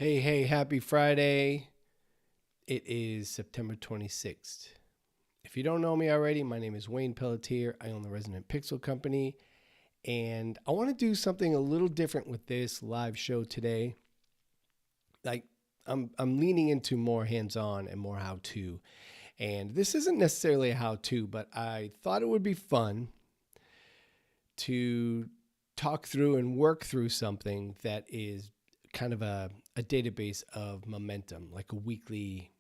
Hey, happy Friday. It is September 26th. If you don't know me already, my name is Wayne Pelletier. I own the Resonant Pixel Company, and I want to do something a little different with this live show today. Like I'm leaning into more hands-on and more how-to. And this isn't necessarily a how-to, but I thought it would be fun to talk through and work through something that is kind of a database of momentum, like a weekly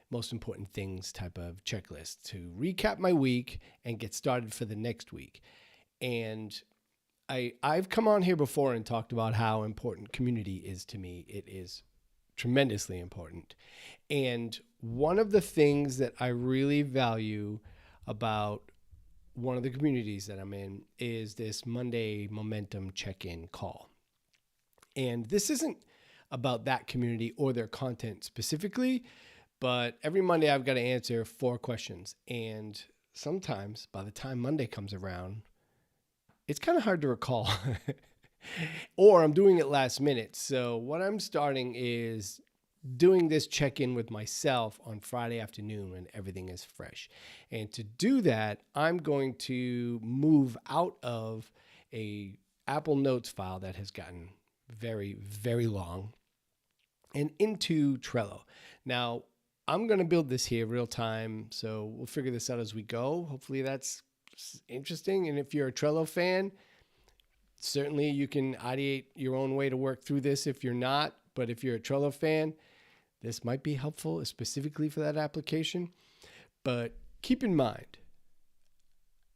most important things type of checklist to recap my week and get started for the next week. And I've come on here before and talked about how important community is to me. It is tremendously important. And one of the things that I really value about one of the communities that I'm in is this Monday momentum check-in call. And this isn't about that community or their content specifically, but every Monday I've got to answer 4 questions. And sometimes by the time Monday comes around, it's kind of hard to recall. Or I'm doing it last minute. So what I'm starting is doing this check-in with myself on Friday afternoon when everything is fresh. And to do that, I'm going to move out of a Apple Notes file that has gotten very, very long and into Trello. Now, I'm going to build this here real time, so we'll figure this out as we go. Hopefully that's interesting. And if you're a Trello fan, certainly you can ideate your own way to work through this if you're not. But if you're a Trello fan, this might be helpful specifically for that application. But keep in mind,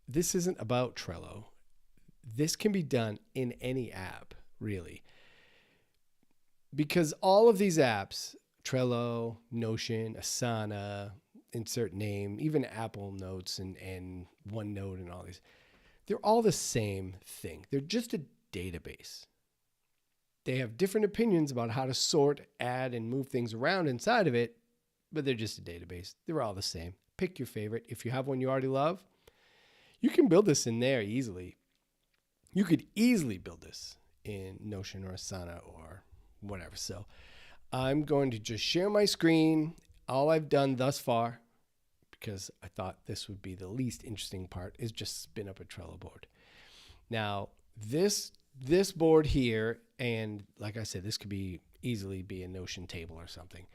this isn't about Trello. This can be done in any app, really. Because all of these apps, Trello, Notion, Asana, insert name, even Apple Notes and OneNote and all these, they're all the same thing. They're just a database. They have different opinions about how to sort, add, and move things around inside of it, but they're just a database. They're all the same. Pick your favorite. If you have one you already love, you can build this in there easily. You could easily build this in Notion or Asana or whatever. So I'm going to just share my screen, all I've done thus far, because I thought this would be the least interesting part, is just spin up a Trello board. Now, this board here, and like I said, this could be easily be a Notion table or something.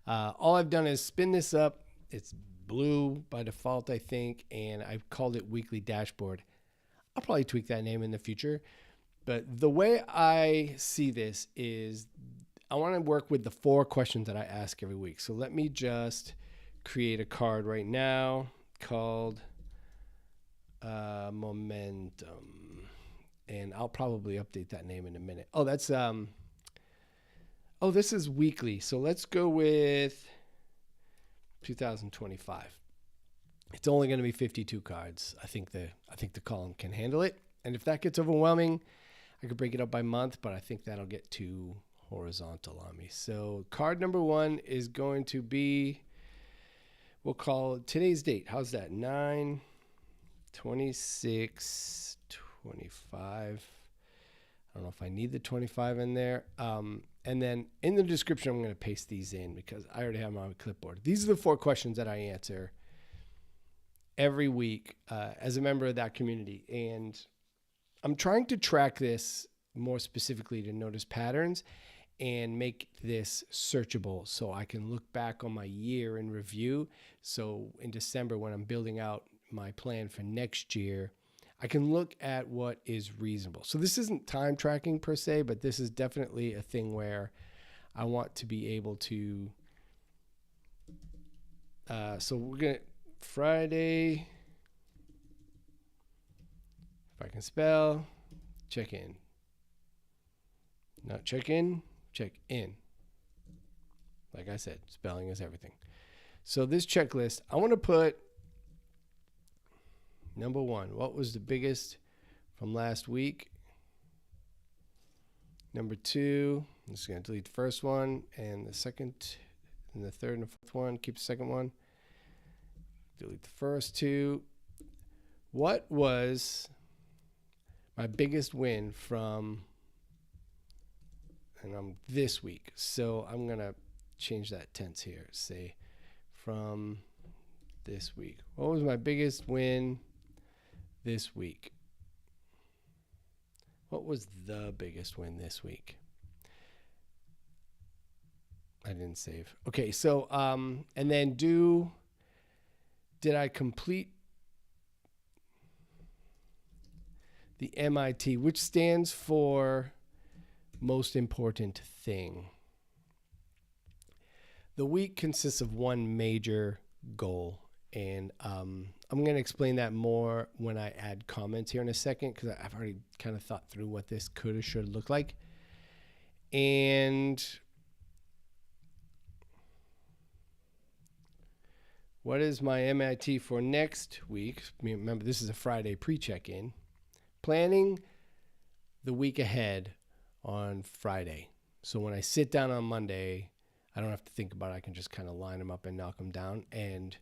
All I've done is spin this up. It's blue by default, I think, and I've called it Weekly Dashboard. I'll probably tweak that name in the future. But the way I see this is I want to work with the 4 questions that I ask every week. So let me just create a card right now called Momentum. And I'll probably update that name in a minute. Oh, that's this is weekly. So let's go with 2025. It's only going to be 52 cards. I think the column can handle it. And if that gets overwhelming, I could break it up by month, but I think that'll get too horizontal on me. So card number 1 is going to be, we'll call it today's date. How's that? 9/26/25. I don't know if I need the 25 in there. And then in the description, I'm going to paste these in because I already have them on my clipboard. These are the 4 questions that I answer every week as a member of that community. And I'm trying to track this more specifically to notice patterns and make this searchable so I can look back on my year in review. So in December, when I'm building out my plan for next year, I can look at what is reasonable. So this isn't time tracking per se, but this is definitely a thing where I want to be able to. So we're going to Friday, if I can spell, check in. Not check in, check in. Like I said, spelling is everything. So this checklist, I want to put number 1, what was the biggest from last week? Number 2, I'm just going to delete the first one and the second and the third and the fourth one. Keep the second one. Delete the first 2. What was my biggest win from and I'm this week. So I'm going to change that tense here. Say from this week. What was my biggest win this week? What was the biggest win this week? I didn't save. Okay, so and then did I complete the MIT, which stands for most important thing? The week consists of one major goal, and I'm going to explain that more when I add comments here in a second, because I've already kind of thought through what this could or should look like. And what is my MIT for next week? Remember, this is a Friday pre-check-in. Planning the week ahead on Friday. So when I sit down on Monday, I don't have to think about it. I can just kind of line them up and knock them down. And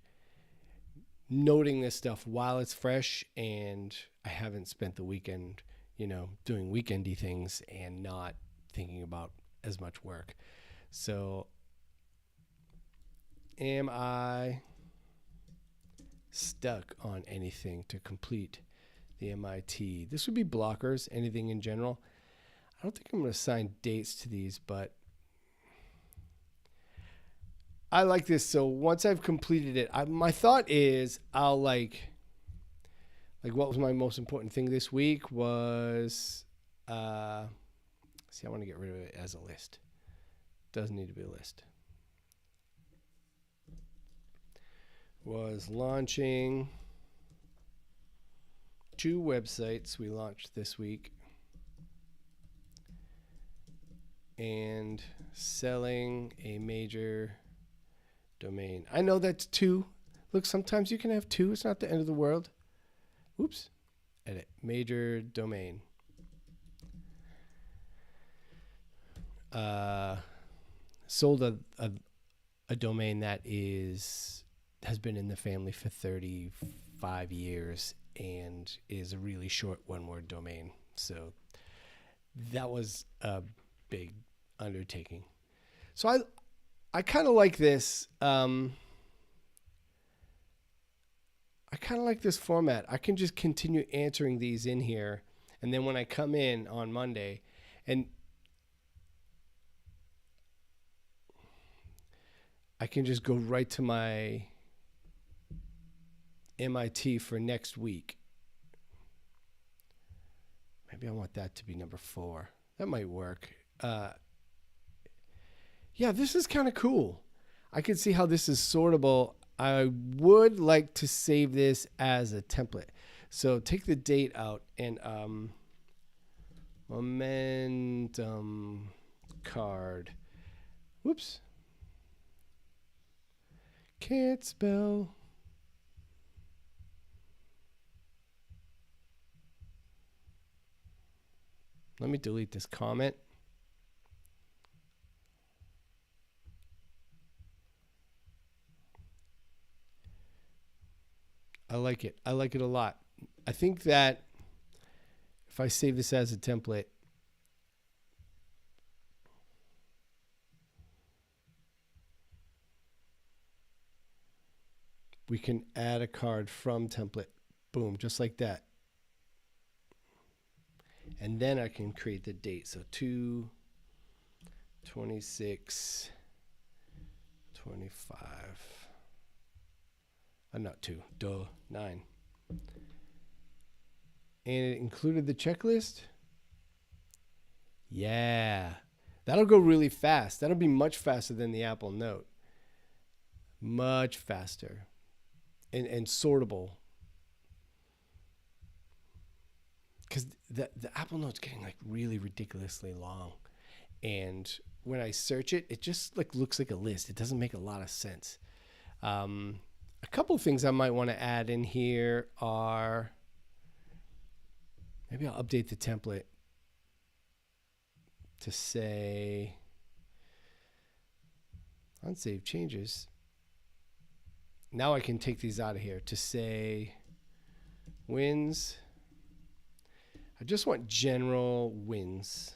noting this stuff while it's fresh and I haven't spent the weekend, doing weekendy things and not thinking about as much work. So am I stuck on anything to complete the MIT? This would be blockers, anything in general. I don't think I'm going to assign dates to these, but I like this. So once I've completed it, my thought is I'll like what was my most important thing this week was, I want to get rid of it as a list. Doesn't need to be a list. Was launching 2 websites we launched this week and selling a major domain. I know that's 2. Look, sometimes you can have 2. It's not the end of the world. Oops. Edit. Major domain. Sold a domain that has been in the family for 35 years and is a really short one-word domain. So that was a big undertaking. So I kind of like this. I kind of like this format. I can just continue answering these in here. And then when I come in on Monday, and I can just go right to my MIT for next week. Maybe I want that to be number 4. That might work. Yeah, this is kind of cool. I can see how this is sortable. I would like to save this as a template. So take the date out and momentum card. Whoops. Can't spell. Let me delete this comment. I like it. I like it a lot. I think that if I save this as a template, we can add a card from template. Boom, just like that. And then I can create the date. So 2/26/25. Not 9. And it included the checklist. Yeah. That'll go really fast. That'll be much faster than the Apple Note. Much faster. And sortable. Because the Apple Note's getting like really ridiculously long. And when I search it, it just like looks like a list. It doesn't make a lot of sense. A couple of things I might want to add in here are, maybe I'll update the template to say unsave changes. Now I can take these out of here to say wins. I just want general wins.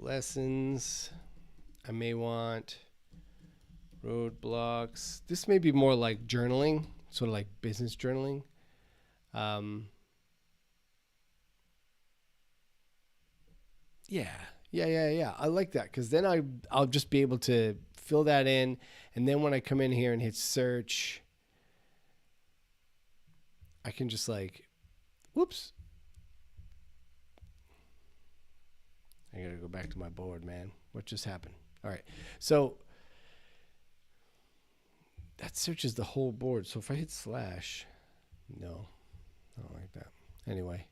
lessons. I may want roadblocks. This may be more like journaling, sort of like business journaling. Yeah. I like that because then I'll just be able to fill that in, and then when I come in here and hit search, I can just like, whoops. I gotta go back to my board, man. What just happened? All right, so that searches the whole board. So if I hit slash, no, I don't like that. Anyway,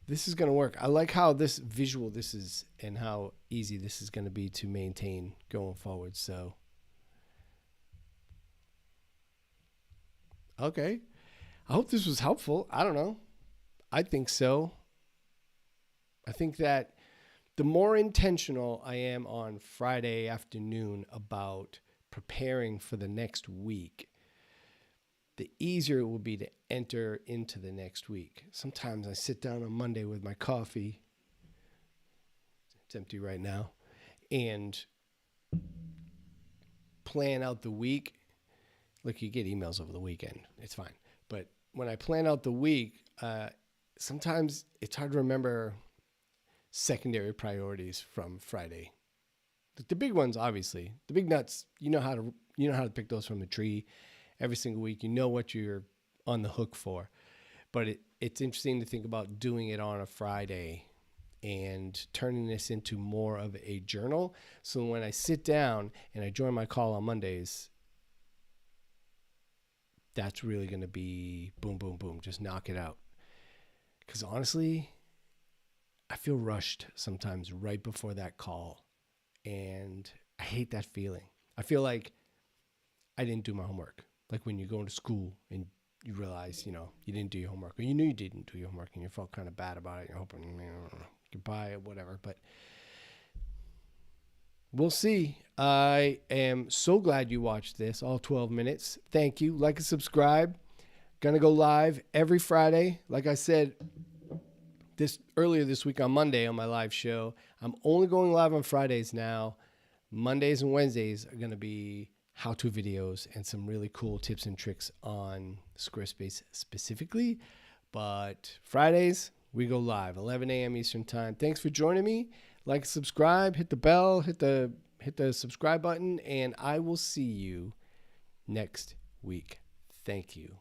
this is going to work. I like how this visual this is and how easy this is going to be to maintain going forward. So, okay. I hope this was helpful. I don't know. I think so. I think that the more intentional I am on Friday afternoon about preparing for the next week, the easier it will be to enter into the next week. Sometimes I sit down on Monday with my coffee. It's empty right now. And plan out the week. Look, you get emails over the weekend. It's fine. But when I plan out the week, sometimes it's hard to remember secondary priorities from Friday. The big ones, obviously. The big nuts, you know how to pick those from the tree. Every single week, you know what you're on the hook for. But it's interesting to think about doing it on a Friday and turning this into more of a journal. So when I sit down and I join my call on Mondays, that's really going to be boom, boom, boom. Just knock it out. Because honestly, I feel rushed sometimes right before that call. And I hate that feeling. I feel like I didn't do my homework. Like when you go into school and you realize, you didn't do your homework, or you knew you didn't do your homework and you felt kind of bad about it. You're hoping, you could buy it, whatever. But we'll see. I am so glad you watched this, all 12 minutes. Thank you. Like and subscribe. Gonna go live every Friday. Like I said earlier this week on Monday on my live show, I'm only going live on Fridays now. Mondays and Wednesdays are gonna be how-to videos and some really cool tips and tricks on Squarespace specifically. But Fridays, we go live, 11 a.m. Eastern time. Thanks for joining me. Like, subscribe, hit the bell, hit the subscribe button, and I will see you next week. Thank you.